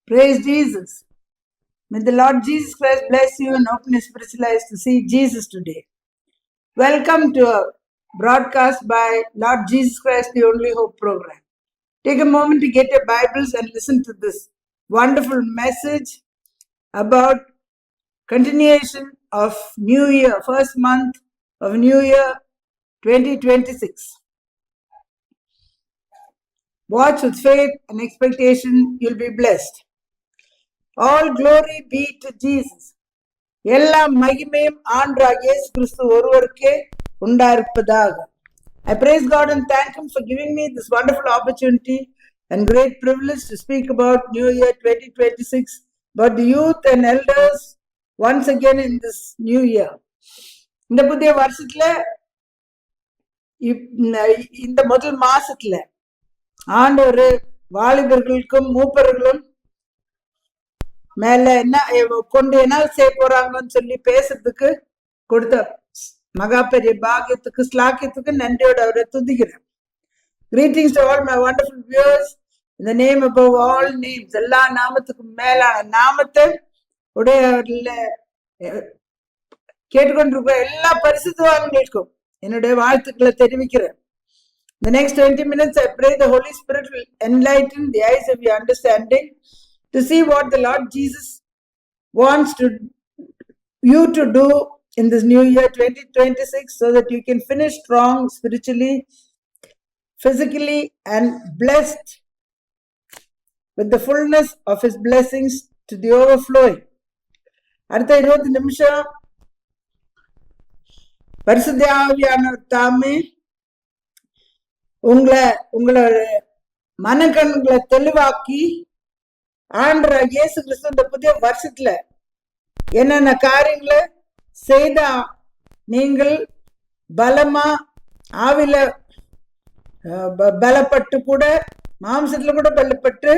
Praise Jesus. May the Lord Jesus Christ bless you and open your spiritual eyes to see Jesus today. Welcome to a broadcast by Lord Jesus Christ, the Only Hope program. Take a moment to get your Bibles and listen to this wonderful message about continuation of New Year, first month of New Year 2026. Watch with faith and expectation, you'll be blessed. All glory be to Jesus. எல்லா மகிமையும் ஆண்டவராகிய இயேசு கிறிஸ்து ஒருவருக்கே உண்டாயிருப்பதாக. I praise God and thank Him for giving me this wonderful opportunity and great privilege to speak about New Year 2026, about the youth and elders once again in this new year. இந்த புதிய வருஷத்துல இந்த முதல் மாசத்துல ஆண்டவர் வாலிபர்களுக்கும் மூப்பர்களும் மேல என்ன கொண்டு என்ன செய்ய போறாங்கன்னு சொல்லி பேசுறதுக்கு கொடுத்த மகா பெரிய பாகியத்துக்கு ஸ்லாக்கியத்துக்கு நன்றியோட அவரை துதிக்கிறேன். Greetings to all my wonderful viewers in the name above all names. எல்லா நாமத்துக்கும் மேலான நாமத்தை உடைய கேட்டுக்கொண்டிருக்க எல்லா பரிசுத்தவான்களுக்கும் என்னுடைய வாழ்த்துக்களை தெரிவிக்கிறேன். The next 20 minutes I pray the Holy Spirit will enlighten the eyes of your understanding to see what the Lord Jesus wants you to do in this new year 2026 so that you can finish strong spiritually, physically and blessed with the fullness of His blessings to the overflowing. அடுத்த 20 நிமிஷம் பரிசுத்த ஆவியானவர் தாமே உங்களோட மனக்கண்களை தெளிவாக்கி ஆண்டவராகிய இயேசு கிறிஸ்து இந்த புதிய வருஷத்துல என்னென்ன காரியங்களை செய்தா நீங்கள் பலமா ஆவில பலப்பட்டு கூட மாம்சத்துல கூட பலப்பட்டு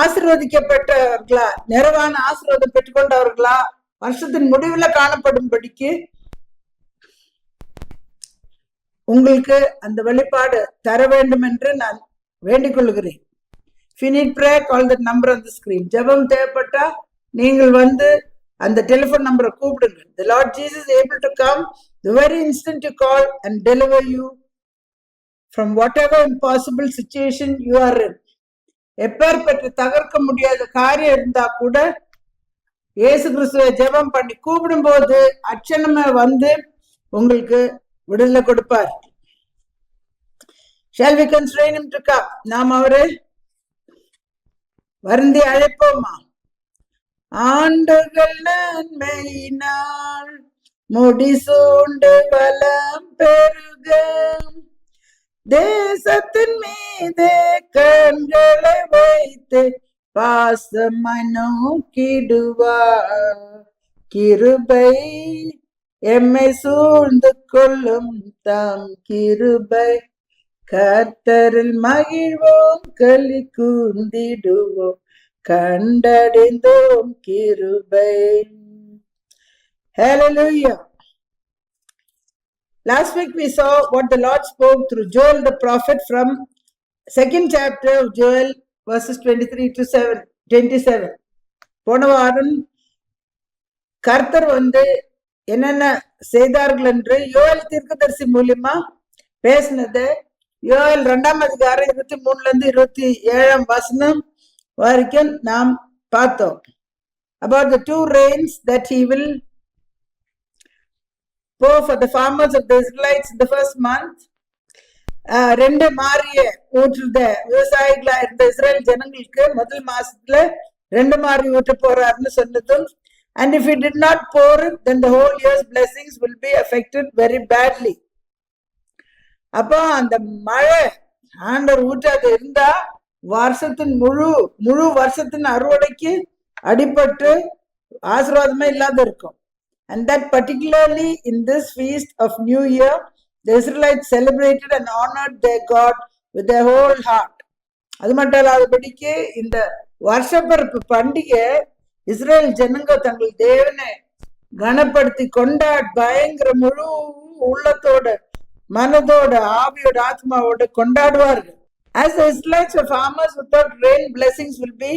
ஆசீர்வதிக்கப்பட்டவர்களா நிறைவான ஆசீர்வாதம் பெற்றுக்கொண்டவர்களா வருஷத்தின் முடிவுல காணப்படும்படிக்கு உங்களுக்கு அந்த வெளிப்பாடு தர வேண்டும் என்று நான் வேண்டிக் கொள்கிறேன். If you need prayer, call that number on the screen. ஜெபம் தேவைப்பட்டா நீங்கள் அந்த டெலிபோன் நம்பரை கூப்பிடுங்க. The Lord Jesus is able to come the very instant you call and deliver you from whatever impossible situation you are in. எப்பேற்பட்ட தகர்க்க முடியாத காரியம் இருந்தா கூட இயேசு கிறிஸ்துவை ஜெபம் பண்ணி கூப்பிடும் போது அச்சனமே உங்களுக்கு விடுதலை கொடுப்பார். Shall we constrain him to come? நாம் அவரை வருந்தி அழைப்போமா? ஆண்டுகள் நன்மையினால் முடிசூண்டு வளம் பெருக தேசத்தின் மீதே கண்களை வைத்து பாசமாய் நோக்கிடுவார். கிருபை எம்மை சூழ்ந்து கொள்ளும் தாம் கிருபை கர்த்தரில் மகிழ்வோம் களி கூர்ந்திடுவோம் கண்டடைந்தோம் கிருபை. Hallelujah. Last week we saw what the Lord spoke through Joel the prophet from second chapter of Joel verses 23 to 27. போன வாரம் கர்த்தர் என்னென்ன செய்தார்கள் என்று யோவேல் தீர்க்கதரிசி மூலியமா பேசினது யோவேல் 2ஆம் அதிகாரம் 23 27 வசனம் வரைக்கும் நாம் பார்த்தோம். About the 2 rains that he will pour for the farmers of the Israelites in the first month. 2 மாரிய ஊற்றுத விவசாயிகளா இருந்த இஸ்ரேல் ஜனங்களுக்கு முதல் மாசத்துல 2 மாரி ஊற்ற போறாருன்னு சொன்னதும், and if he did not pour it, then the whole year's blessings will be affected very badly. அப்போ அந்த மழை ஆண்டவர் ஊற்றாது இருந்தா வருஷத்தின் முழு வருஷத்தின் அறுவடைக்கு அடிபட்டு ஆசீர்வாதமே இல்லாத இருக்கும். And that particularly in this feast of New Year, the Israelites celebrated and honored their God with their whole heart. அது மட்டும் இல்லாதபடிக்கு இந்த வருஷப்பிறப்பு பண்டிகை இஸ்ரேல் ஜனங்க தங்கள் தேவனை கனப்படுத்தி பயங்கர முழு உள்ளத்தோட மனதோட ஆவியோட ஆத்மாவோட கொண்டாடுவார்கள். As the Israelites were farmers, without rain, blessings will be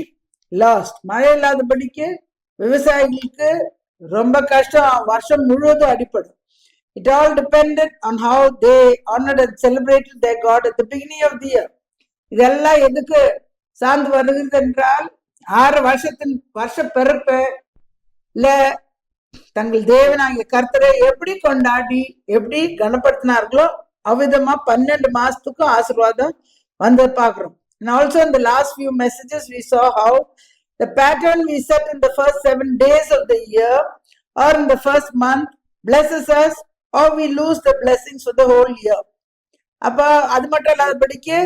lost. மழை இல்லாதபடிக்கு விவசாயிகளுக்கு ரொம்ப கஷ்டம், வருஷம் முழுவதும் அடிப்படும். It all depended on how they honored and celebrated their God at the beginning of the year. இதெல்லாம் எதுக்கு சார்ந்து வருகிறது என்றால், 6 வருஷத்தின் வருஷ பிறப்புல தங்கள் தேவனாகிய கர்த்தரை எப்படி கொண்டாடி எப்படி கனப்படுத்தினார்களோ அவ்விதமா 12 மாசத்துக்கும் ஆசீர்வாதம் வந்து பார்க்கிறோம். And also in the last few messages we saw how the pattern we set in the first 7 days of the year or in the first month blesses us or we lose the blessings for the whole year. அப்ப அது மட்டும் இல்லாதபடிக்கு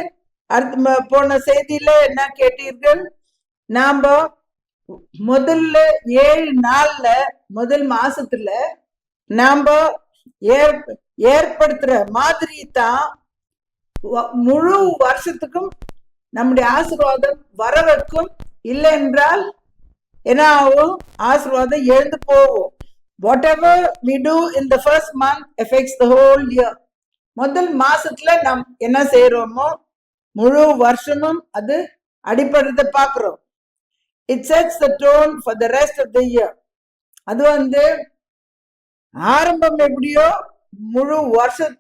போன செய்தியில என்ன கேட்டீர்கள், நாம முதல்ல 7 நாள்ல முதல் மாசத்துல நாம ஏற்படுத்துற மாதிரி தான் முழு வருஷத்துக்கும் நம்முடைய ஆசீர்வாதம் வர வைக்கும். இல்லை என்றால் என்ன ஆகும், ஆசீர்வாதம் எழுந்து போவோம். Whatever we do in the first month affects the whole year. முதல் மாசத்துல நாம் என்ன செய்யறோமோ முழு வருஷமும் அது அடிப்படுறத பாக்குறோம். It sets the tone for the rest of the year. அது ஆரம்பம் எப்படியோ முழு வருஷம்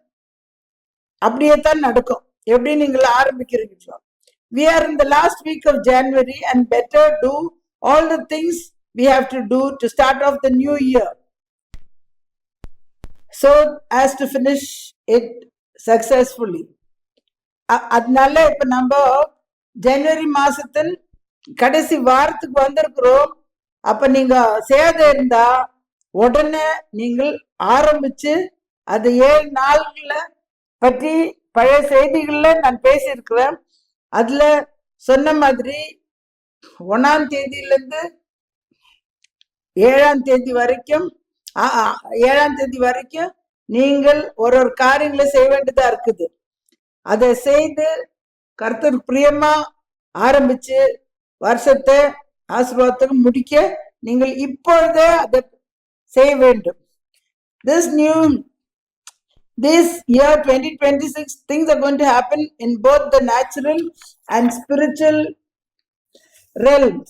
அப்படியே தான் நடக்கும். எப்படி நீங்கள் ஆரம்பிக்கிறீங்களோ, we are in the last week of January and better do all the things we have to do to start off the new year so as to finish it successfully. அதனால இப்ப நம்ம ஜனவரி மாசத்தின் கடைசி வாரத்துக்கு வந்திருக்கிறோம். அப்ப நீங்க சேத இருந்தா உடனே நீங்கள் ஆரம்பிச்சு அது 7 நாள்கள பற்றி பழைய செய்திகள்ல நான் பேசியிருக்கிறேன். அதுல சொன்ன மாதிரி 1ஆம் தேதியிலிருந்து 7ஆம் தேதி வரைக்கும் 7ஆம் தேதி வரைக்கும் நீங்கள் ஒரு காரியங்களை செய்ய வேண்டியதா இருக்குது. அதை செய்து கர்த்தர் பிரியமா ஆரம்பிச்சு வருஷத்தை ஆசீர்வாதத்துக்கு முடிக்க நீங்கள் இப்பொழுதே அதை செய்ய வேண்டும். This year 2026 things are going to happen in both the natural and spiritual realms,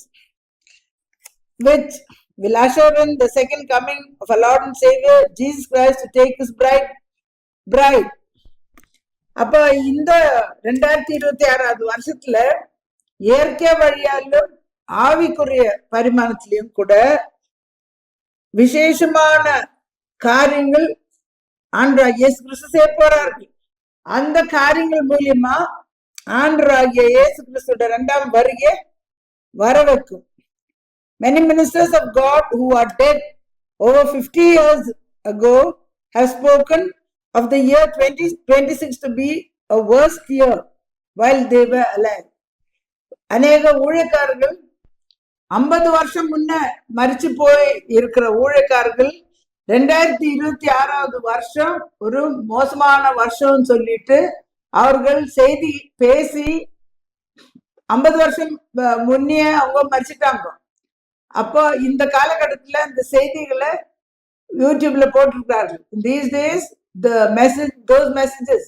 which will usher in the second coming of our Lord and Savior Jesus Christ to take his bride. அப்ப இந்த 2026 வருஷத்துல இயற்கை வழியாலும் ஆவிக்குரிய பரிமாணத்திலையும் கூட விசேஷமான காரியங்கள் ஆண்டவராகிய இயேசு கிறிஸ்து செய்ய போறார்கள். அந்த காரியங்கள் மூலியமா ஆண்டவராகிய இயேசு கிறிஸ்துவோட 2ஆம் வருகை வர வைக்கும். Many ministers of God who are dead over 50 years ago have spoken of the year 2026 to be a worst year while they were alive. அநேக ஊழியக்காரர்கள் 50 வருஷம் முன்ன மரிச்சு போய் இருக்கிற ஊழியக்காரர்கள் 2026 வருஷம் ஒரு மோசமான வருஷம் சொல்லிட்டு அவர்கள் செய்தி பேசி 50 வருஷம் முன்னே அவங்க மரிச்சிட்டாங்க. அப்போ இந்த காலகட்டத்துல இந்த செய்திகளை யூடியூப்ல போட்டிருக்கார்கள். These days those messages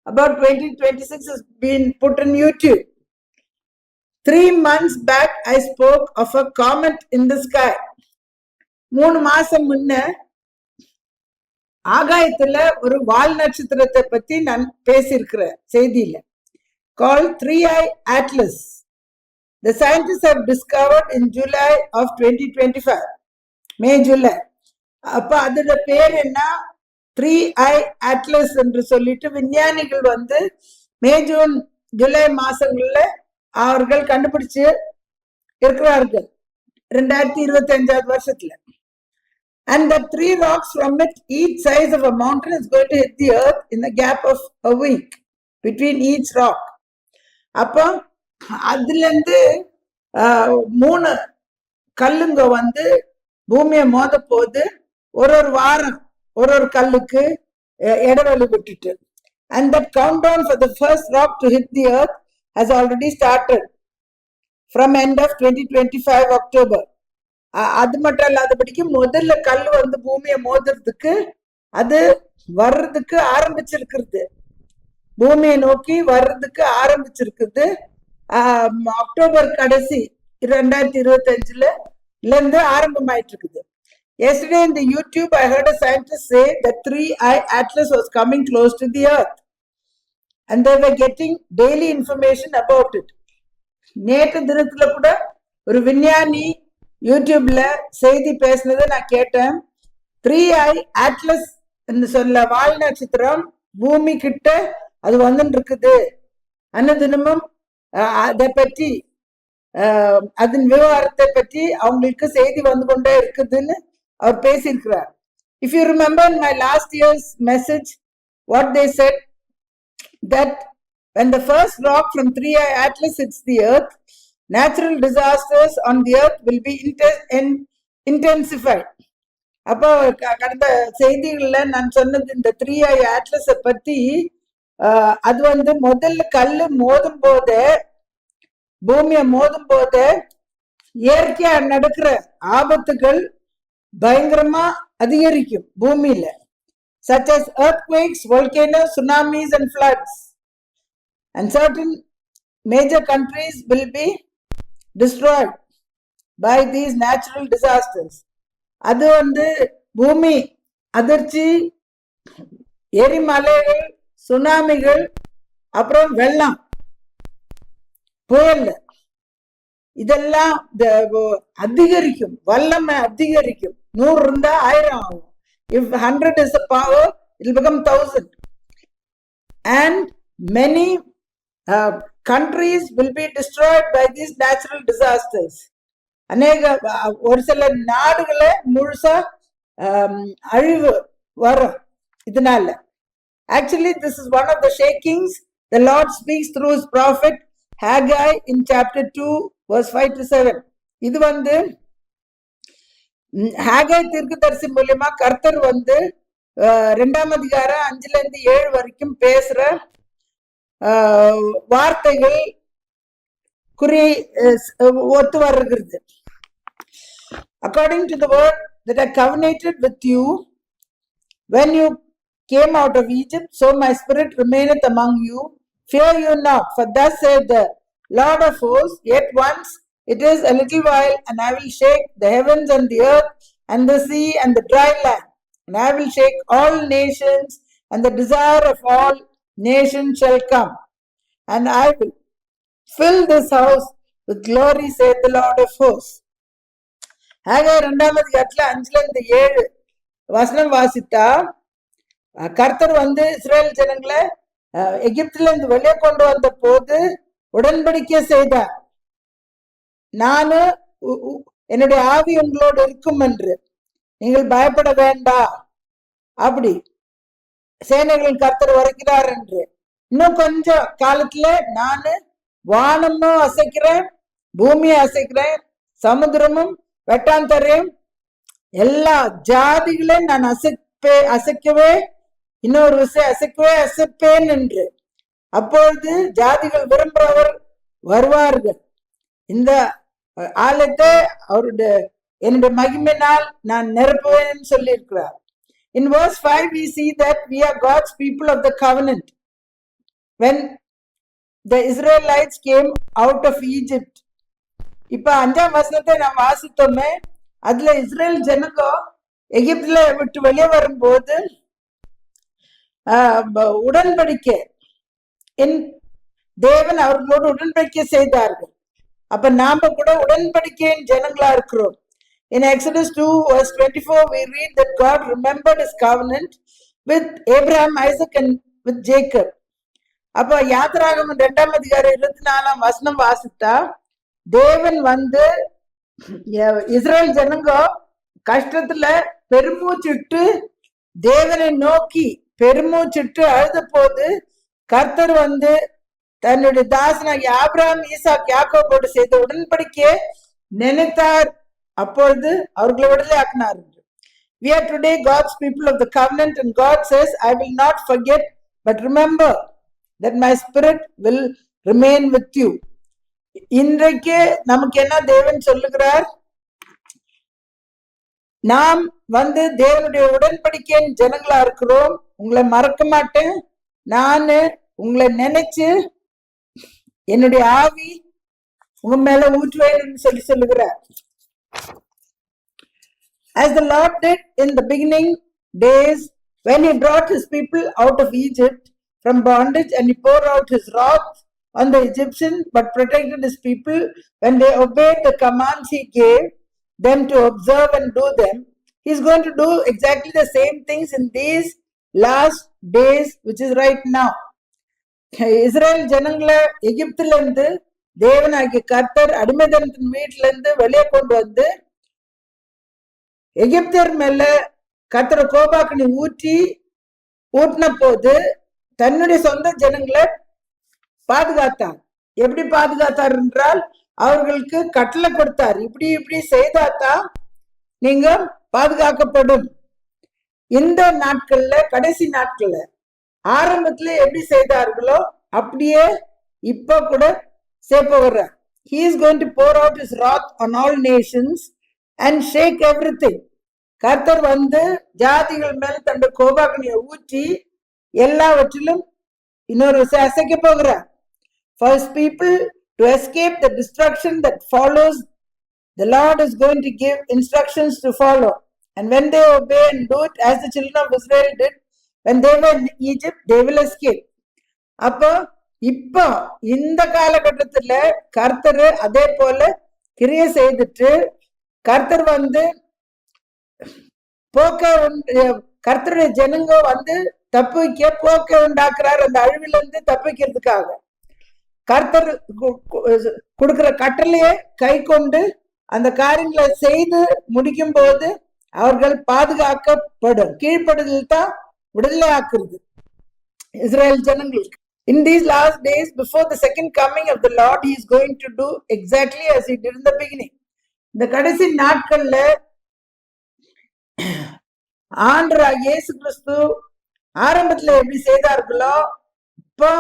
about 2026 has been put on YouTube. 3 months back I spoke of a comet in the sky. 3 மாசம் முன்ன ஆகாயத்துல ஒரு வால் நட்சத்திரத்தை பத்தி நான் பேசியிருக்கிறேன் செய்தியில. called 3i Atlas. The scientists have discovered in July of 2025, May July. அப்ப அதோட பேர் என்ன, 3i Atlas என்று சொல்லிட்டு விஞ்ஞானிகள் மே ஜூன் ஜூலை மாசங்கள்ல அவர்கள் கண்டுபிடிச்சு இருக்கிறார்கள் 2025 வருஷத்துல. And the 3 rocks from it, each size of a mountain, is going to hit the earth in the gap of a week between each rock. அப்போ அதுல இருந்து 3 கல்லுங்க பூமியை மோத போது ஒரு வாரம் ஒரு கல்லுக்கு இடைவெளி விட்டுட்டு. And that countdown for the first rock to hit the earth has already started from end of 2025 October. அது மட்டும் இல்லாதபடிக்கு முதல்ல கல் பூமியை மோதுறதுக்கு அது வர்றதுக்கு ஆரம்பிச்சிருக்கிறது. பூமியை நோக்கி வர்றதுக்கு ஆரம்பிச்சிருக்குது. அக்டோபர் கடைசி 2025 இருந்து ஆரம்பமாயிட்டு இருக்குது. Yesterday in the YouTube, I heard a scientist say that 3I Atlas was coming close to the Earth, and they were getting daily information about it. நேற்று தினத்துல கூட ஒரு விஞ்ஞானி யூடியூப்ல செய்தி பேசினதை நான் கேட்டேன். 3I Atlas சொல்ல வால் நட்சத்திரம் பூமி கிட்ட அது வந்துட்டு இருக்குது. தினமும் அதை பற்றி அதன் விவகாரத்தை பற்றி அவங்களுக்கு செய்தி வந்து கொண்டே இருக்குதுன்னு அவர் பேசியிருக்கிறார். If you remember in my last year's message, what they said, that when the first rock from 3I Atlas hits the earth, natural disasters on the earth will be intensified. அப்போ கடந்த செய்திகள்ல நான் சொன்னது இந்த 3I Atlas பத்தி, அது முதல்ல கல்லு மோதும் போது, பூமியை மோதும் போது இயற்கையா நடக்கிற ஆபத்துகள் பயங்கரமா அதிகரிக்கும் பூமியில, such as earthquakes, volcanoes, tsunamis and floods, and certain major countries will be destroyed by these natural disasters. அது பூமி அதிர்ச்சி, எரிமலைகள், சுனாமிகள், அப்புறம் வெள்ளம், புயல், இதெல்லாம் அதிகரிக்கும், வல்லமை அதிகரிக்கும். 100 இருந்தா 1000 ஆகும். If 100 is a power, it will become 1000. And many countries will be destroyed by these natural disasters. ஒரு சில நாடுகளை முழுசா அழிவு வரும் இதனால. Actually, this is one of the shakings the Lord speaks through his prophet Haggai in chapter 2 verse 5 to 7. இது ஹாகை தீர்க்கதரிசி மூலமா கர்த்தர் 2ஆம் அதிகாரம் 5ல இருந்து 7 வரைக்கும் பேசுற வார்த்தைகள் குறி ஒத்து வருகிறது. According to the word that I covenanted with you when you came out of Egypt, so my spirit remaineth among you. Fear you not, for thus saith the Lord of hosts, yet once it is a little while, and I will shake the heavens and the earth and the sea and the dry land, and I will shake all nations, and the desire of all nations shall come, and I will fill this house with glory, saith the Lord of hosts. Haggai 2ஆம் அதிகாரத்துல 5ல இருந்து 7 வசனம் வாசித்தா, கர்த்தர் Israel ஜனங்களை எகிப்துல இருந்து வெளியே கொண்டு வந்த போது உடன்படிக்கை செய்தார். நானு என்னுடைய ஆவி உங்களோடு இருக்கும் என்று, நீங்கள் பயப்பட வேண்டாம், அப்படி சேனைகளின் கர்த்தர் வருகிறார் என்று. இன்னும் கொஞ்சம் காலத்துல நானு வானமும் அசைக்கிறேன், பூமியை அசைக்கிறேன், சமுத்திரமும் வெட்டாந்தரையும் எல்லா ஜாதிகளையும் நான் அசைக்கவே, இன்னொரு விஷயம் அசைப்பேன் என்று. அப்பொழுது ஜாதிகள் விரும்புறவர் வருவார்கள், இந்த ஆலயத்தை அவருடைய என்னுடைய மகிமையினால் நான் நிரப்புவேன் சொல்லி இருக்கிறார். In verse 5 we see that we are God's people of the covenant. When the Israelites came out of Egypt, இப்ப 5ஆம் வசனத்தை நாம் வாசித்தோமே, அதுல இஸ்ரேல் ஜனகம் எகிப்துல விட்டு வெளியே வரும்போது உடன்படிக்கை தேவன் அவர்களோடு உடன்படிக்கை செய்தார்கள். அப்ப நாம கூட உடன்படிக்கையின் ஜனங்களா இருக்கிறோம். In Exodus 2 verse 24 we read that God remembered his covenant with Abraham, Isaac and with Jacob. அப்ப யாத்திராகமம் 2ஆம் அதிகாரம் 24ஆம் வசனம் வாசித்தா, தேவன் இஸ்ரேல் ஜனங்க கஷ்டத்துல பெருமூச்சிட்டு தேவனை நோக்கி பெருமூச்சிட்டு அழுத போது கர்த்தர் தன்னுடைய தாசனாகிய ஆபிரகாம், ஈசாக், யாக்கோபோடு செய்த உடன்படிக்கையை நினைத்தார். அப்பொழுது அவர்களை விடுதலை ஆக்கினார். We are today God's people of the covenant, and God says, I will not forget, but remember that my spirit will remain with you. இன்றைக்கு நமக்கு என்ன தேவன் சொல்லுகிறார்? நாம் தேவனுடைய உடன்படிக்கையின் ஜனங்களா இருக்கிறோம், உங்களை மறக்க மாட்டேன், நானு உங்களை நினைச்சு என்னுடைய ஆவி உங்க மேல ஊற்றுவேன்னு சொல்லி சொல்லுகிறார். As the Lord did in the beginning days when he brought his people out of Egypt from bondage, and he poured out his wrath on the Egyptians but protected his people when they obeyed the commands he gave them to observe and do them. He's going to do exactly the same things in these last days, which is right now. Israel ஜனங்களை எகிப்துல இருந்து தேவனாகிய கர்த்தர் அடிமைத்தனத்தின் வீட்டுல இருந்து வெளியே கொண்டு வந்து எகிப்தியர் மேல கர்த்தர் கோபாக்கினி ஊட்டின போது தன்னுடைய சொந்த ஜனங்களை பாதுகாத்தார். எப்படி பாதுகாத்தார் என்றால் அவர்களுக்கு கட்டளை கொடுத்தார், இப்படி இப்படி செய்தாதான் நீங்க பாதுகாக்கப்படும். இந்த நாட்கள்ல கடைசி நாட்கள்ல ஆரம்பத்துல எப்படி செய்தார்களோ அப்படியே இப்ப கூட சேப்ப வர்றார். He is going to pour out his wrath on all nations and shake everything. கர்த்தர் வந்து ஜாதிகள் மேல் தன்னுடைய கோபாக்னியை ஊற்றி எல்லாவற்றிலும் இன்னொரு அசைக்க போகிறார். For his people to escape the destruction that follows, the Lord is going to give instructions to follow. And when they obey and do it as the children of Israel did, when they were in Egypt, they will escape. அப்போ இப்போ இந்த காலகட்டத்துல கர்த்தர் அதே போல கிரியை செய்துட்டு கர்த்தர் வந்து கர்த்தருடைய ஜனங்க வந்து தப்பிக்க போக்க உண்டாக்குறார். அந்த அழிவுல இருந்து தப்பிக்கிறதுக்காக கர்த்தர் கொடுக்கிற கட்டளையை கை கொண்டு அந்த காரியங்களை செய்து முடிக்கும் போது அவர்கள் பாதுகாக்கப்படும். கீழ்ப்படுதல் தான் விடுதலை ஆக்குறது இஸ்ரேல் ஜனங்களுக்கு. In these last days, before the second coming of the Lord, he is going to do exactly as he did in the beginning. இந்த கடைசி நாட்கள்ல ஆண்டவராகிய இயேசு கிறிஸ்து ஆரம்பத்துல எப்படி செய்தார்களோ இப்போ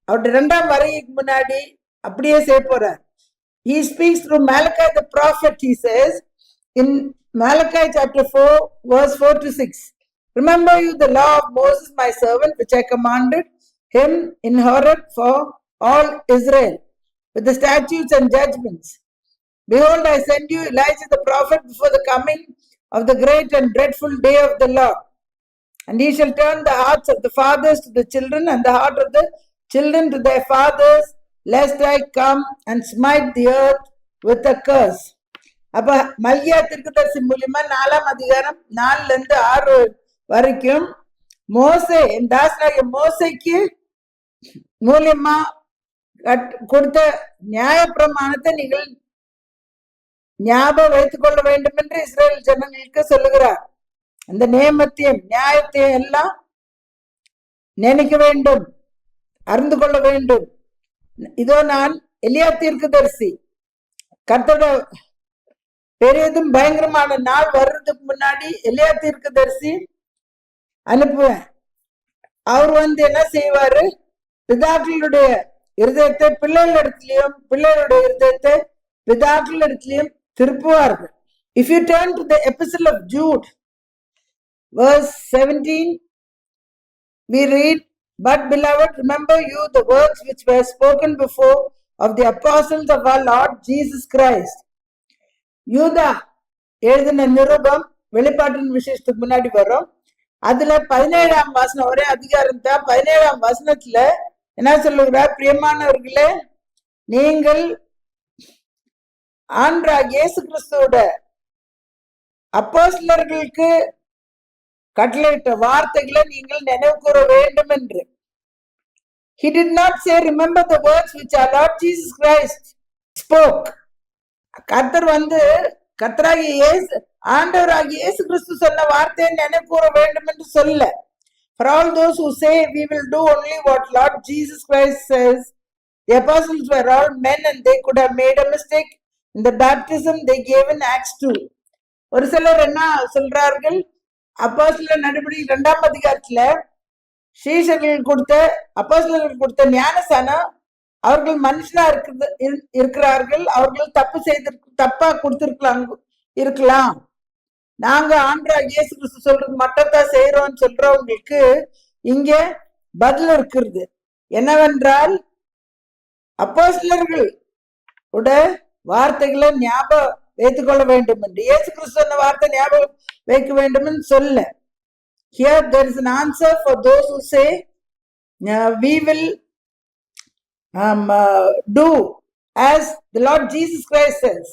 அவருடைய இரண்டாம் வருகைக்கு முன்னாடி அப்படியே செய்ய போறார். He speaks through Malachi the prophet. He says in Malachi chapter 4 verse 4 to 6, remember you the law of Moses my servant, which I commanded him in Horeb for all Israel, with the statutes and judgments. Behold, I send you Elijah the prophet before the coming of the great and dreadful day of the Lord. And he shall turn the hearts of the fathers to the children, and the heart of the children to their fathers, lest I come and smite the earth with a curse. அப்ப மல்கியா தீர்க்கதரிசி மூலியமா 4ஆம் அதிகாரம் 4ல இருந்து 6 வரைக்கும் மோசே தாசனாகிய மோசைக்கு மூலியமா கொடுத்த நியாய பிரமாணத்தை நீங்கள் ஞாபகம் வைத்துக் கொள்ள வேண்டும் என்று இஸ்ரேல் ஜனங்களுக்கு சொல்லுகிறார். அந்த நியமத்தையும் நியாயத்தையும் எல்லாம் நினைக்க வேண்டும், அறிந்து கொள்ள வேண்டும். இதோ நான் எலியா தீர்க்கதரிசி கர்த்தரோட பெரியதும் பயங்கரமான நாள் வர்றதுக்கு முன்னாடி எலியா தீர்க்கதரிசி அனுப்புவேன். அவர் வந்து என்ன செய்வாரு, பிதாக்களுடைய இருதயத்தை பிள்ளைகளிடத்திலையும் பிள்ளைகளுடைய இருதயத்தை பிதாக்களிடத்திலையும் திருப்புவார்கள். If you turn to the epistle of Jude, verse 17, we read, but beloved, remember you the words which were spoken before of the apostles of our Lord Jesus Christ. யூதா எழுதின நிருபம் வெளிப்பாட்டின் விசேஷத்துக்கு முன்னாடி வரும். அதுல 17ஆம் வசனம், ஒரே அதிகாரம் தான். 17ஆம் வசனத்துல என்ன சொல்லுகிறார், பிரியமானவர்களே, நீங்கள் ஆண்டவராகிய இயேசு கிறிஸ்துவோட அப்போஸ்தலர்களுக்கு கட்டளையிட்ட வார்த்தைகளை நீங்கள் நினைவு கூற வேண்டும் என்று. He did not say remember the words which our Lord Jesus Christ spoke. கர்த்தர் வந்து ஆண்டவராகிய இயேசு கிறிஸ்து சொன்ன வார்த்தையை நினைவு கூற வேண்டும் என்று சொல்ல. For all those who say we will do only what Lord Jesus Christ says, the apostles were all men and they could have made a mistake in the baptism they gave in Acts 2. ஒரு சிலர் என்ன சொல்றார்கள், அப்போஸ்தலர் நடபடி 2ஆம் அதிகாரத்துல சீஷர்கள் கொடுத்த ஞானஸ்நானம் அவர்கள் மனுஷனா இருக்கிறார்கள், அவர்கள் தப்பா இருக்கலாம். நாங்க ஆண்டவராகிய இயேசு கிறிஸ்து சொல்றது மட்டும்தான் செய்யறோம்னு சொல்றவங்களுக்கு இங்க பதில் இருக்கிறது. என்னவென்றால் அப்போஸ்தலர்கள் உட வார்த்தைகளை ஞாபகம் வைத்துக் கொள்ள வேண்டும் என்று, இயேசு கிறிஸ்து வார்த்தை ஞாபகம் வைக்க வேண்டும் என்று சொல்ல. Here there is an answer for those who say we will do as the Lord Jesus Christ says.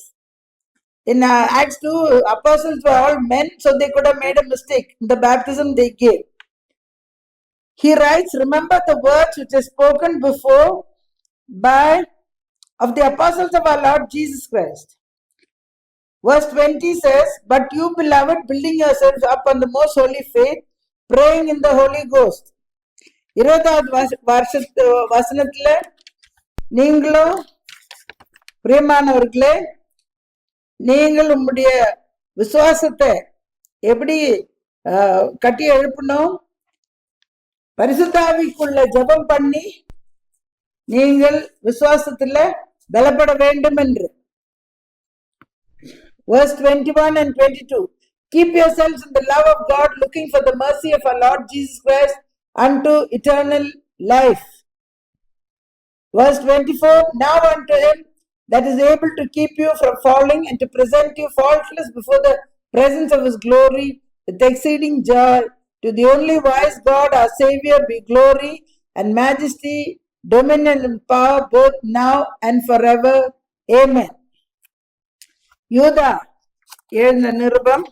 In Acts 2, apostles were all men, so they could have made a mistake in the baptism they gave. He writes, remember the words which are spoken before of the apostles of our Lord Jesus Christ. Verse 20 says, but you beloved, building yourselves up on the most holy faith, praying in the Holy Ghost. 20வது வசனத்துல நீங்களும் பிரியமானவர்களே, நீங்கள் உம்முடைய விசுவாசத்தை எப்படி கட்டி எழுப்பணும்? பரிசுத்தாவிக்குள்ள ஜெபம் பண்ணி நீங்கள் விசுவாசத்துல பலப்பட வேண்டும் என்று. Verse 21 and 22. Keep yourselves in the love of God, looking for the mercy of our Lord Jesus Christ unto eternal life. Verse 24. Now unto him that is able to keep you from falling and to present you faultless before the presence of his glory with exceeding joy, to the only wise God our Savior be glory and majesty, dominion and power both now and forever. Amen. யூதா எழுந்த நிருபம்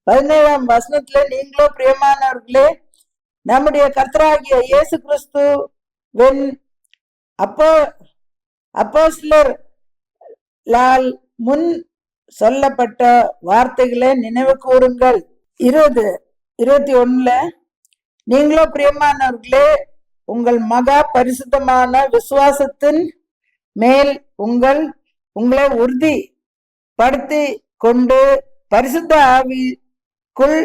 17ஆம் வசனத்துல, நீங்களோ பிரியமானவர்களே, நம்முடைய கர்த்தராகிய இயேசு கிறிஸ்துவின் அப்போஸ்தலரால் முன் சொல்லப்பட்ட வார்த்தைகளை நினைவு கூறுங்கள். 20:21, நீங்களோ பிரியமானவர்களே, உங்கள் மகா பரிசுத்தமான விசுவாசத்தின் மேல் உங்களை உறுதி படுத்தி கொண்டு பரிசுத்த ஆவிக்குள்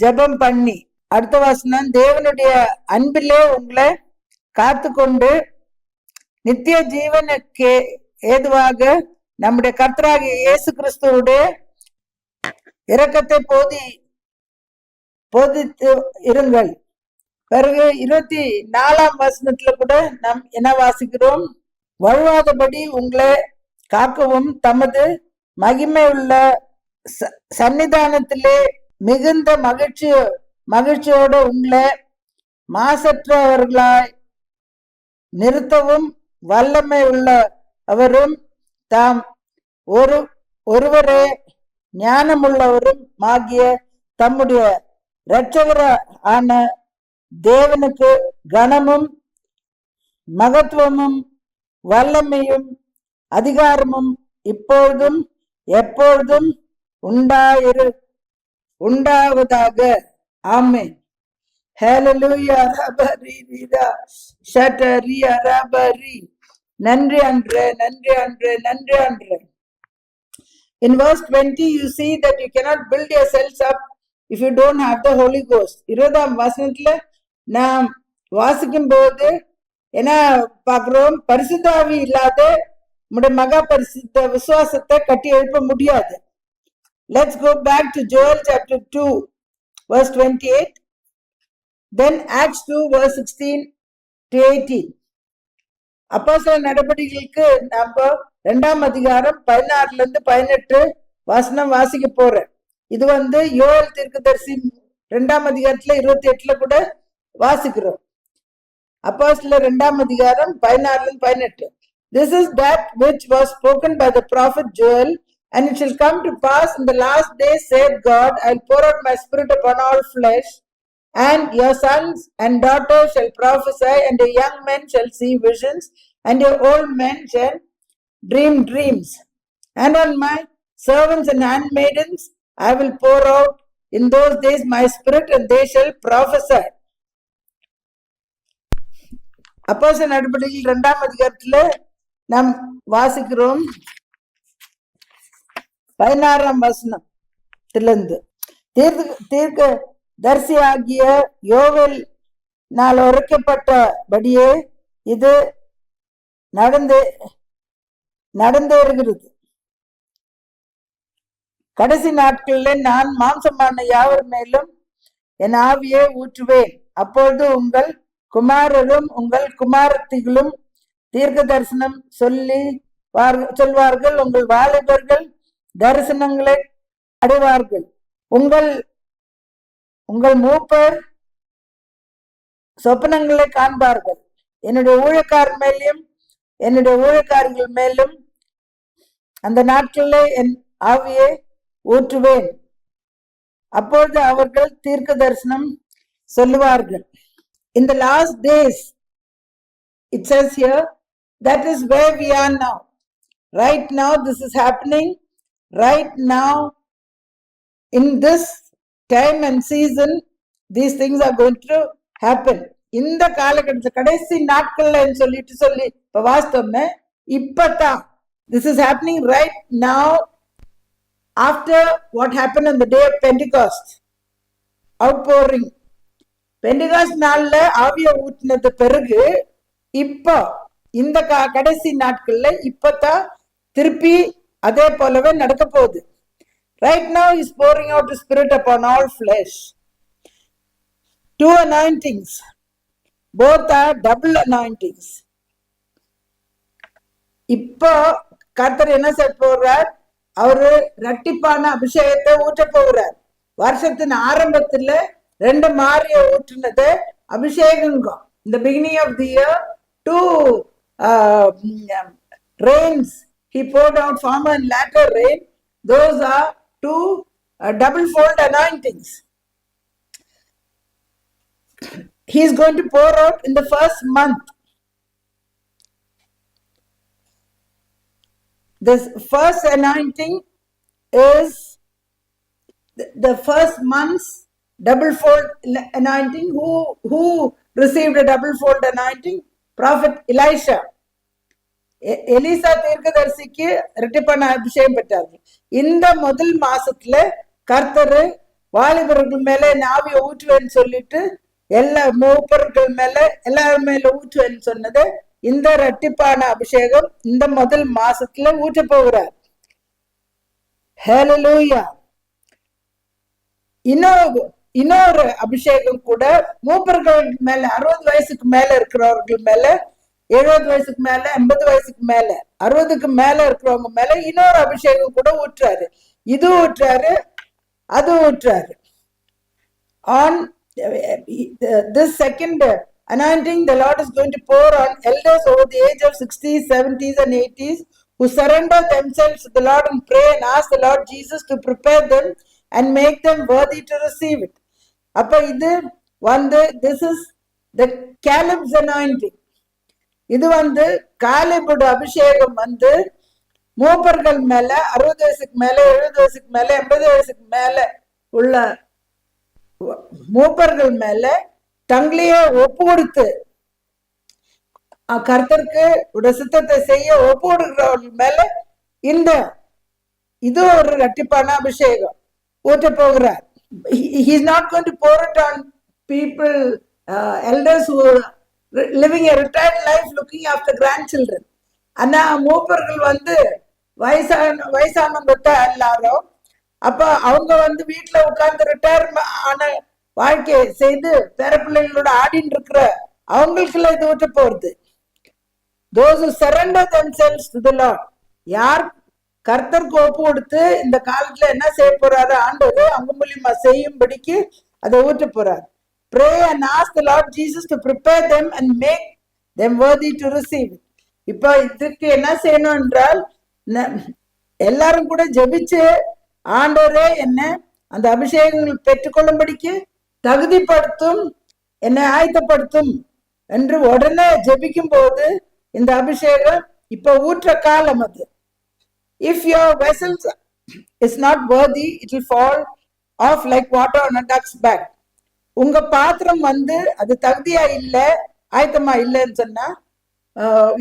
ஜெபம் பண்ணி. அடுத்த வசனம், தேவனுடைய அன்பிலே உங்களை காத்து கொண்டு நித்திய ஜீவனுக்கு ஏதுவாக நம்முடைய கர்த்தராகிய இயேசு கிறிஸ்துவுடைய இரக்கத்தை போதித்து இருங்கள். பிறகு 24ஆம் வசனத்துல கூட நாம் என்ன வாசிக்கிறோம்? வழுவாதபடி உங்களை காக்கவும் தமது மகிமை உள்ள சன்னிதானத்திலே மிகுந்த மகிழ்ச்சியோட உங்களை மாசற்றவர்களாய் நிறுத்தவும் வல்லமை உள்ள அவரும் தாம் ஒருவரே ஞானமுள்ளவரும் ஆகிய தம்முடைய இரட்சகரான தேவனுக்கு கனமும் மகத்துவமும் வல்லமையும் அதிகாரமும் இப்பொழுதும் எப்பொழுதும் உண்டாவதாக. ஆமென். ஹல்லேலூயா. ரபரி ரிதா ஷட்டரி ரபரி. நன்றி அன்றே, நன்றி அன்றே, நன்றி அன்றே. In verse 20 you see that you cannot build yourselves up if you don't have the Holy Ghost. 20ஆம் வசனத்துல நாம் வாசிக்கும் போது என்ன பார்க்கிறோம்? பரிசுத்தாவி இல்லாத நம்முடைய மகா பரிசுத்த விசுவாசத்தை கட்டி எழுப்ப முடியாது. Let's go back to Joel chapter 2 verse 28, then Acts 2 verse 16 to 18. அப்போஸ்தலர் நடபடிகளுக்கு நம்ம 2ஆம் அதிகாரம் 16 வசனம் வாசிக்க போறேன். இது யோவேல் தீர்க்கதரிசி 2ஆம் அதிகாரத்துல 28 கூட வாசிக்கிறோம். அப்போஸ்தலர் 2ஆம் அதிகாரம் 16 This is that which was spoken by the prophet Joel, and it shall come to pass in the last days, saith God, I will pour out my spirit upon all flesh, and your sons and daughters shall prophesy, and your young men shall see visions, and your old men shall dream dreams. And on my servants and handmaidens I will pour out in those days my spirit, and they shall prophesy. அப்போஸ்தலர் நடபடிகள் 2ஆம் அதிகாரத்துல நாம் வாசிக்கிறோம் 16ஆம் வசனத்திலிருந்து. தீர்க்க தரிசியாகிய யோவேல் நாள் உரைக்கப்பட்டபடியே இது நடந்தேறுகிறது. கடைசி நாட்களில் நான் மாம்சமான யாவர் மேலும் என் ஆவியை ஊற்றுவேன். அப்பொழுது உங்கள் குமாரரும் உங்கள் குமாரத்திகளும் தீர்க்க தரிசனம் சொல்வார்கள். உங்கள் வாலிபர்கள் தரிசனங்களை அடைவார்கள். உங்கள் உங்கள் மூப்பர் சொப்பனங்களை காண்பார்கள். என்னுடைய ஊழியக்காரர் மேலும் என்னுடைய ஊழியக்காரர்கள் மேலும் அந்த நாட்களில் என் ஆவியை ஊற்றுவேன். அப்பொழுது அவர்கள் தீர்க்க தரிசனம் சொல்லுவார்கள். In the last days, it says here, that is where we are now. Right now, this is happening. Right now, in this time and season, these things are going to happen. இந்த காலகட்டத்தில் கடைசி நாட்கள்ல சொல்லி இப்ப வாஸ்தவமே இப்பதான் this is happening right now after what happened on the day of Pentecost, outpouring. Pentecost நாள்ல ஆவிய ஊற்றினது பிறகு இப்போ இந்த கடைசி நாட்கள்ல இப்பதான் திருப்பி அதே போலவே நடக்க போகுது. Right now is pouring out the Spirit upon all flesh. Two anointings, both are double anointings. இப்போ கர்த்தர் என்ன செய்ய போறார்? அவரு இரட்டிப்பான அபிஷேகத்தை ஊற்ற போகிறார். வருஷத்தின் ஆரம்பத்துல ரெண்டு மாறிய ஊற்றினது அபிஷேகம். In the beginning of the year, two rains he poured out, former and latter rain. Those are two double fold anointings. He is going to pour out in the first month. This first anointing is the first month's double fold anointing. Who received a double fold anointing? Prophet Elisha. Elisha தீர்க்கதரிசிக்கு இரட்டிப்பான அபிஷேகம் பெற்றார்கள். இந்த முதல் மாசத்துல கர்த்தர் வாலிபர்கள் மேல ஆவியை ஊற்றுவேன்னு சொல்லிட்டு எல்லா மூப்பர்கள் மேல எல்லாரும் மேல ஊற்றுவேன்னு சொன்னது இந்த இரட்டிப்பான அபிஷேகம் இந்த முதல் மாசத்துல ஊற்ற போகிறார். ஹல்லேலூயா. இன்னொரு அபிஷேகம் கூட மூப்பர்கள் மேல 60 வயசுக்கு மேல இருக்கிறவர்கள் மேல, 70 வயசுக்கு மேல, 80 வயசுக்கு மேல, 60க்கு மேல இருக்கிறவங்க மேல இன்னொரு அபிஷேகம் கூட ஊற்றாரு. இது ஊற்றாரு, அது ஊற்றாரு. On this second anointing, the Lord is going to pour on elders over the age of 60s, 70s and 80s who surrender themselves to the Lord and pray and ask the Lord Jesus to prepare them and make them worthy to receive it. அப்ப இது this is the Caleb's anointing. இது காலேபோட அபிஷேகம் மூப்பர்கள் மேல 60 வயசுக்கு மேல, 70 வயசுக்கு மேல, 80 வயசுக்கு மேல உள்ள மூப்பர்கள் மேல தங்களையே ஒப்பு கொடுத்து கர்த்தருக்கு சித்தத்தை செய்ய ஒப்பு கொடுக்கிறவர்கள் மேல இது ஒரு இரட்டிப்பான அபிஷேகம் ஊற்ற போகிறார். He is not going to pour it on people, elders who are living a retired life looking after grandchildren. ஆனா மூப்பர்கள் வயசானவங்க எல்லாரும் அப்ப அவங்க வீட்டுல உட்கார்ந்து ரிட்டையர் ஆன வாழ்க்கையை செய்து பேர பிள்ளைகளோட ஆடின்னு இருக்கிற அவங்களுக்குள்ள இது ஊற்ற போறது. Those who surrender themselves to the Lord, யார் கர்த்தருக்கு ஒப்பு கொடுத்து இந்த காலத்துல என்ன செய்ய போறாரு ஆண்டவர் அவங்க மூலியமா செய்யும்படிக்கு அதை ஊற்ற போறாரு. Pray and ask the Lord Jesus to prepare them and make them worthy to receive it. இப்ப இதுக்கு என்ன செய்யணும் என்றால் எல்லாரும் கூட ஜெபிச்சு ஆண்டவரே என்ன அந்த அபிஷேகங்கள் பெற்றுக்கொள்ளும்படிக்கு தகுதிப்படுத்தும், என்னை ஆயத்தப்படுத்தும் என்று உடனே ஜெபிக்கும் போது இந்த அபிஷேகம் இப்ப ஊற்ற காலம் அது. If your vessels is not worthy, it will fall off like water on a duck's back. உங்க பாத்திரம் அது தகுதியா இல்ல, ஆயத்தமா இல்லைன்னு சொன்னா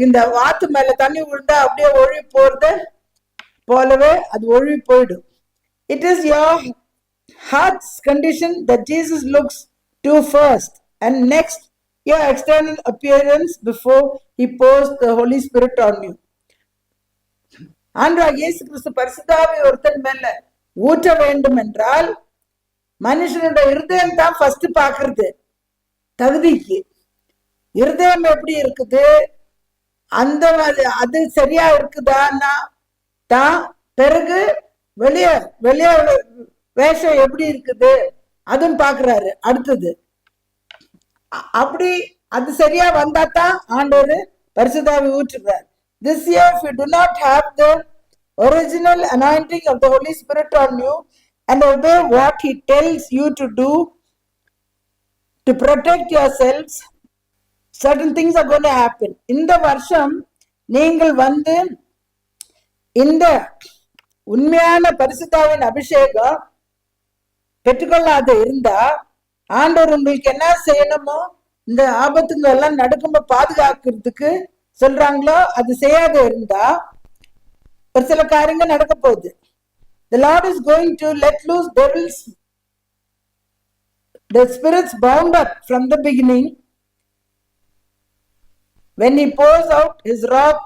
இந்த வாத்து மேல தண்ணி விழுந்தா அப்படியே ஒழுகி போறது போலவே அது ஒழுகி போயிடும். It is your heart's condition that Jesus looks to first, and next your external appearance before he pours the Holy Spirit on you. ஆண்டவராகிய இயேசு கிறிஸ்து பரிசுத்தாவியை ஒருத்தன் மேல ஊற்ற வேண்டும் என்றால் மனுஷனோட இருதயம் தான் ஃபர்ஸ்ட் பாக்குறது தகுதிக்கு. இருதயம் எப்படி இருக்குது, அந்த அது சரியா இருக்குதான்னா தான். பிறகு வெளியே வெளியே வேஷம் எப்படி இருக்குது அதுவும் பாக்குறாரு. அடுத்தது அப்படி அது சரியா வந்தா தான் ஆண்டவர் பரிசுத்தாவி ஊற்றுறார். This year, if you do not have the original anointing of the Holy Spirit on you and obey what He tells you to do to protect yourselves, certain things are going to happen. இந்த வருஷம் நீங்கள் இந்த உண்மையான பரிசுத்தாவின் அபிஷேகம் பெற்றுக்கொள்ளாத இருந்தா ஆண்டவர் உங்களுக்கு என்ன செய்யணுமோ இந்த ஆபத்துங்க எல்லாம் நடக்கும்போது பாதுகாக்கிறதுக்கு சொல்றாங்களோ அது செய்யாத இருந்தா ஒரு சில காரியங்கள் நடக்க போகுது. The Lord is going to let loose devils, the spirits bound up from the beginning. When He pours out His wrath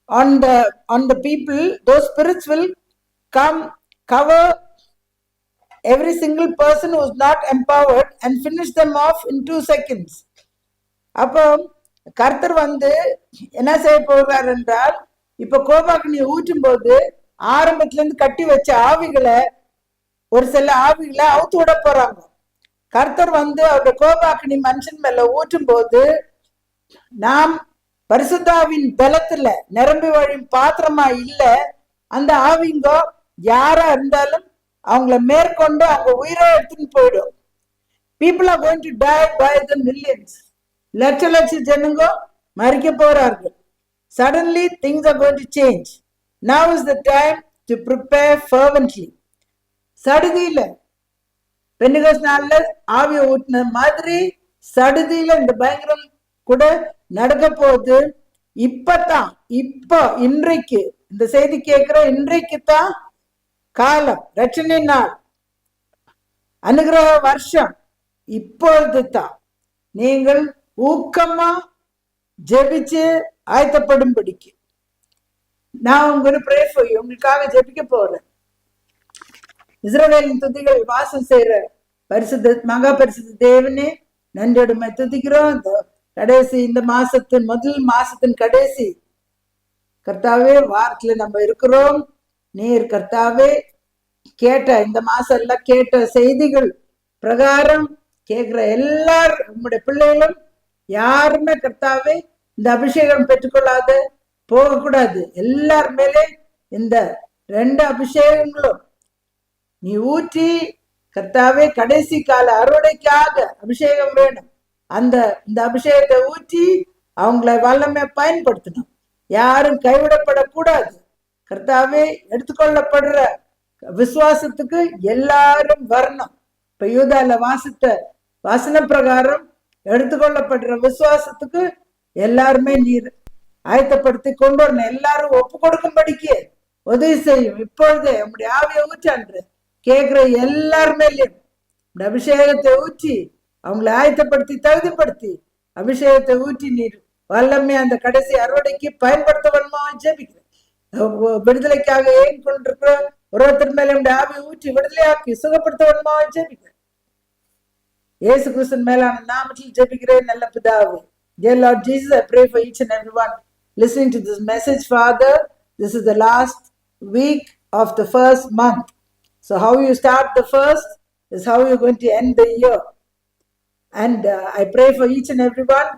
on the people, those spirits will come, cover every single person who is not empowered and finish them off in 2 seconds. அப்போ கர்த்தர் என்ன செய்ய போகிறார் என்றால், இப்ப கோபாக்னி ஊற்றும் போது ஆரம்பத்துல இருந்து கட்டி வச்ச ஆவிகளை, ஒரு சில ஆவிகளை அவுத்து விட போறாங்க. கர்த்தர் அவருடைய கோபாக்னி மனுஷன் மேல ஊற்றும் போது நாம் பரிசுத்தாவின் பலத்துல நிரம்பி வழியும் பாத்திரமா இல்ல, அந்த ஆவிங்கோ யாரா இருந்தாலும் அவங்கள மேற்கொண்டு அவங்க உயிரை எடுத்துன்னு போயிடும். People are going to die by the millions. லட்ச ஜனங்க மறிக்க போறார்கள். Suddenly things are going to change. Now is the time to prepare fervently. சடுதியில பெந்தெகோஸ்து நாள்ல ஆவியை ஊட்டின மாதிரி சடுதியில இந்த பயங்கரம் கூட நடக்க போகுது. இன்றைக்கு இந்த செய்தி கேட்கிற இன்றைக்கு தான் காலம், ரட்சணை நாள், அனுகிரக வருஷம் இப்பொழுது தான். நீங்கள் ஊக்கமா ஜெபிச்சு ஆயத்தப்படும்படிக்கு நான் உங்களுக்காக ஜெபிக்க போறேன். இஸ்ரவேலின் துதிகள் வாசம் செய்யற பரிசுத்த மகா பரிசுத்த தேவனே, நன்றியோடுமை துதிக்கிறோம். இந்த கடைசி இந்த முதல் மாசத்தின் கடைசி கர்த்தாவே வாரத்துல நம்ம இருக்கிறோம். நீர் கர்த்தாவே கேட்ட இந்த மாசம் எல்லாம் கேட்ட செய்திகள் பிரகாரம் கேட்கிற எல்லாரும் உங்களுடைய பிள்ளைகளும் யாருமே கர்த்தாவே இந்த அபிஷேகம் பெற்றுக்கொள்ளாத போகக்கூடாது. எல்லார் மேலே இந்த 2 அபிஷேகங்களும் நீ ஊற்றி கர்த்தாவே கடைசி கால அறுவடைக்காக அபிஷேகம் வேணும். இந்த அபிஷேகத்தை ஊற்றி அவங்கள வல்லமை பயன்படுத்தணும். யாரும் கைவிடப்படக்கூடாது. கர்த்தாவே எடுத்துக்கொள்ளப்படுற விசுவாசத்துக்கு எல்லாரும் வரணும். இப்ப யூதால வாசன பிரகாரம் எடுத்துக்கொள்ளப்படுற விசுவாசத்துக்கு எல்லாருமே நீர் ஆயத்தப்படுத்தி கொண்டு வரணும். எல்லாரும் ஒப்பு கொடுக்கும்படிக்கு உதவி செய்யும். இப்பொழுதே உங்களுடைய ஆவியை ஊற்றான்று கேட்கிற எல்லாருமேலையும் இந்த அபிஷேகத்தை ஊற்றி அவங்களை ஆயத்தப்படுத்தி தகுதிப்படுத்தி அபிஷேகத்தை ஊற்றி நீர் வல்லமே அந்த கடைசி அறுவடைக்கு பயன்படுத்த வேணுமா ஜெபிக்கிறேன். விடுதலைக்காக ஏன் கொண்டிருக்கிற ஒருத்தர் மேல ஆவி ஊற்றி விடுதலையாக்கி சுகப்படுத்த வேணுமா ஜெபிக்கிறேன். இயேசு கிறிஸ்துவின் மேலான நாமத்தில் ஜெபிக்கிறேன் நல்ல பிதாவே. Dear Lord Jesus, I pray for each and everyone listening to this message. Father, this is the last week of the first month. So how you start the first is how you're going to end the year. And I pray for each and everyone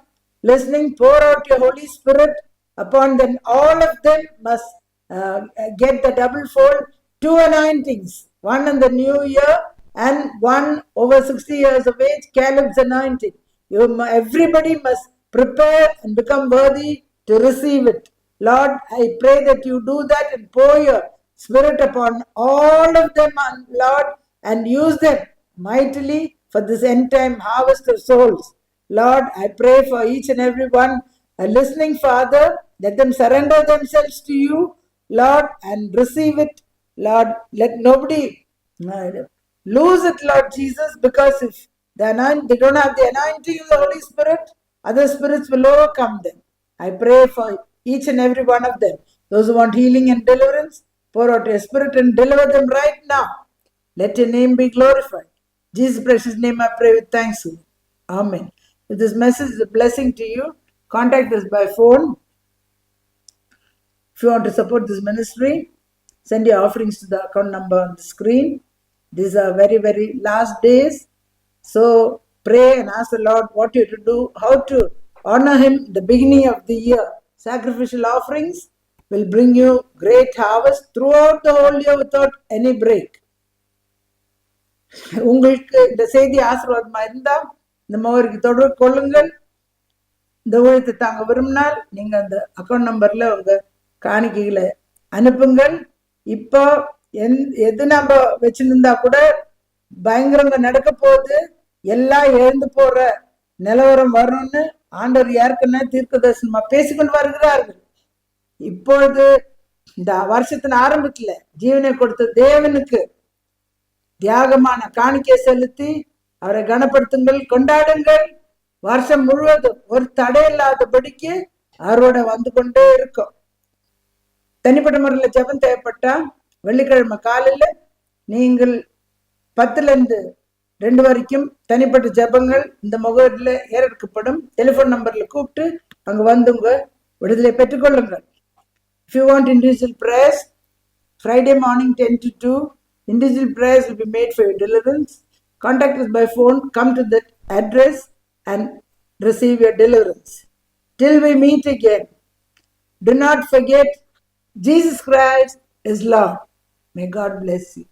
listening, pour out your Holy Spirit upon them. All of them must get the double fold, 2 anointings, one in the new year and one over 60 years of age, Caleb's anointing. Everybody must prepare and become worthy to receive it. Lord, I pray that you do that and pour your Spirit upon all of them, Lord, and use them mightily for this end time harvest of souls. Lord, I pray for each and every one listening, Father, let them surrender themselves to you, Lord, and receive it. Lord, let nobody lose it, Lord Jesus, because if they don't have the anointing of the Holy Spirit, other spirits will overcome them. I pray for each and every one of them. Those who want healing and deliverance, pour out your Spirit and deliver them right now. Let your name be glorified. Jesus' precious name I pray with thanks. Amen. If this message is a blessing to you, contact us by phone. If you want to support this ministry, send your offerings to the account number on the screen. These are very, very last days. So pray and ask the Lord what you to do, how to honor Him the beginning of the year. Sacrificial offerings will bring you great harvest throughout the whole year without any break. உங்களுக்கு இந்த செய்தி ஆசீர்வாதமா இருந்தா இந்த முகவரிக்கு தொடர்பு கொள்ளுங்கள். இந்த ஊழியத்தை தாங்க விரும்பினால் நீங்க அந்த அக்கௌண்ட் நம்பர்ல உங்க காணிக்கைகளை அனுப்புங்கள். இப்போ எது நம்ம வச்சிருந்தா கூட பயங்கரங்க நடக்க போகுது, எல்லாம் எழுந்து போற நிலவரம் வரணும்னு ஆண்டவர் ஏற்கனவே தீர்க்க தரிசனமா பேசிக்கொண்டு வருகிறார்கள். இப்பொழுது இந்த வருஷத்தின் ஆரம்பத்துல ஜீவனை கொடுத்த தேவனுக்கு தியாகமான காணிக்கை செலுத்தி அவரை கனப்படுத்துங்கள், கொண்டாடுங்கள். வருஷம் முழுவதும் ஒரு தடை இல்லாதபடிக்கு அவரோட வந்து கொண்டே இருக்கும். தனிப்பட்ட முறையில் ஜெபம் தேவைப்பட்டா வெள்ளிக்கிழமை காலையில நீங்கள் 10-2 வரைக்கும் தனிப்பட்ட ஜெபங்கள் இந்த முகவரியில ஏற்கப்படும். டெலிபோன் நம்பர்ல கூப்பிட்டு அங்க வந்து உங்க விடுதலை பெற்றுக்கொள்ளுங்கள். If you want individual prayers, Friday morning 10 to 2, individual prayers will be made for your deliverance. Contact us by phone, come to that address and receive your deliverance. Till we meet again, do not forget Jesus Christ is Lord. May God bless you.